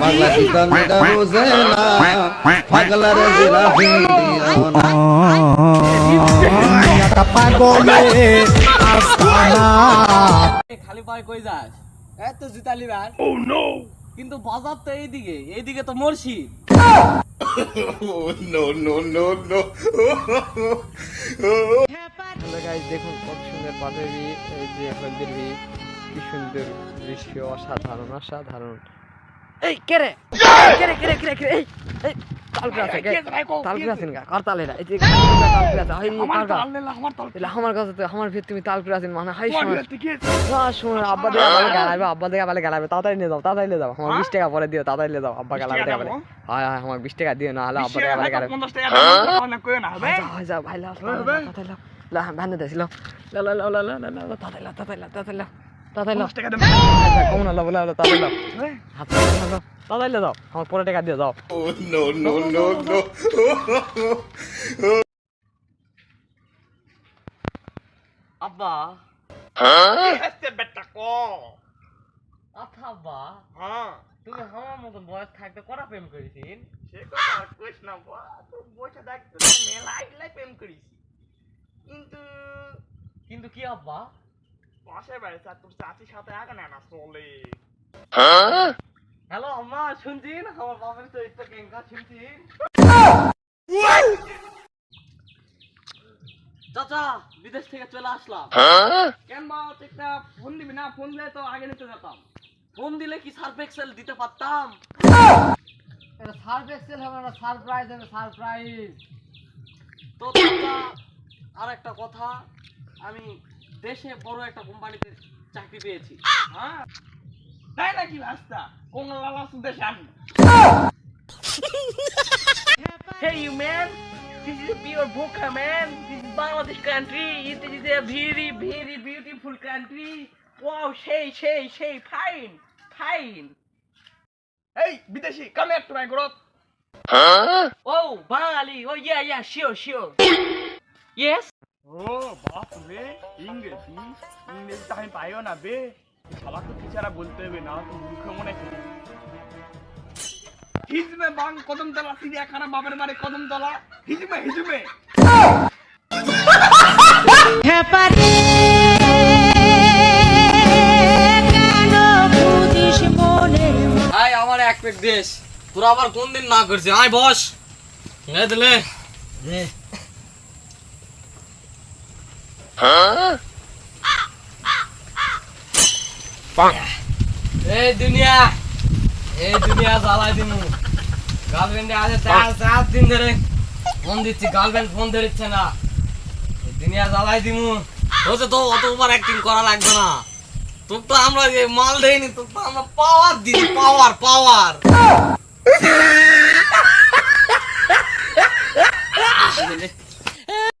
পাগলা চিকন মেয়েটা বোঝে না, পাগলার জিলাপি দিও না। খালি পায়ে কই যাস? এই তো জুতা লিবার। কিন্তু বাজার তো এইদিকে, এইদিকে তো মরশিদ। হ্যালো গাইস, দেখুন কত সুন্দর পাটের ভিড়, এই যে হলদির ভিড়, কি সুন্দর দৃশ্য, অসাধারণ অসাধারণ। এই কে রে কে রে কে রে কে রে কে রে, এই এই তালপুরা আছে তালপুরা আছেন গা করতালে না, এই যে তালপুরা আছে, হাই কার গা এলা আমার কাছে তো আমার ভিতর তুমি তালপুরা আছেন মানে হাই সময় আব্বা দেখা বলে গালাবে, আব্বা দেখা বলে গালাবে, তাড়াতাড়ি নিয়ে যাও তাড়াতাড়ি নিয়ে যাও, আমার 20 টাকা পরে দিও, তাড়াতাড়ি নিয়ে যাও, আব্বা গালাবে দেখা বলে, হায় হায় আমার 20 টাকা দিও না হলে আব্বা দেখা বলে গালাবে, 50 টাকা দাও না কই না হবে যা ভাই লাও তাড়াতাড়ি লাও লা বান্ধে দিছিল লা লা লা লা লা লা তাড়াতাড়ি লাও তাড়াতাড়ি লাও তাড়াতাড়ি লাও তাড়াতাড়ি লাও 50 টাকা দাও আচ্ছা কম না লাও বলে তাড়াতাড়ি লাও হাত লাও তাড়াতাড়ি দাও আমার পরে টাকা দিয়ে যাও। আব্বা এসে বেটা কো আচ্ছা আব্বা, হ্যাঁ তুমি আমার মতন বয়স থাকতে কটা প্রেম করেছিস? সে কথা আর কইস না বা তো বসে দেখতে মেলাই প্রেম করিস কিন্তু কিন্তু কি আব্বা? পাশে বাড়ি তোর চাচির সাথে আগে না চলে। হ্যালো আম্মা, শুনছিন আমার বাবার তো একটা কেঙ্কা শুনছিন? চাচা বিদেশ থেকে চলে আসলাম। কেন বা একটা ফোন দিবি না? ফোন দিলে তো আগে নিতে যেতাম। ফোন দিলে কি সার্ফ এক্সেল দিতে পারতাম? এটা সার্ফ এক্সেল হবে না, সারপ্রাইজ হবে সারপ্রাইজ। তো চাচা আর একটা কথা, আমি দেশে বড় একটা কোম্পানিতে চাকরি পেয়েছি। হ্যাঁ তাই নাকি রাস্তা কোন লালা সুদে শামি? Hey you man, this is a pure Boca man. This is Bangladesh country. It is a very very beautiful country. Wow, say, fine, fine. এই বিদেশি come here to my growth. Oh, Bengali. Oh yeah, sure. Yes. ও বাপ রে, ইংরেজি তো আমি পাইও না বে, সবার তো টিচারা বলতে হবে না তো মুখে মনে করি। হিজমে বাং কদমতলা চিড়িয়াখানা বাবার বাড়ি কদমতলা হিজমে আয় আমার এক পেট দেশ, তোরা আবার কোন দিন না করছিস? আয় বস, এই দিলে এই দুনিয়া জ্বালাই দিমু। গার্লফ্রেন্ডে আছে 4 দিন ধরে ফোন দিচ্ছি, গার্লফ্রেন্ড ফোন ধরছে না, এই দুনিয়া জ্বালাই দিমু। হচ্ছে তো অত ওভার অ্যাক্টিং করা লাগবে না, তোর তো আমরা যে মাল দেইনি, তোর তো আমরা পাওয়ার দিই, পাওয়ার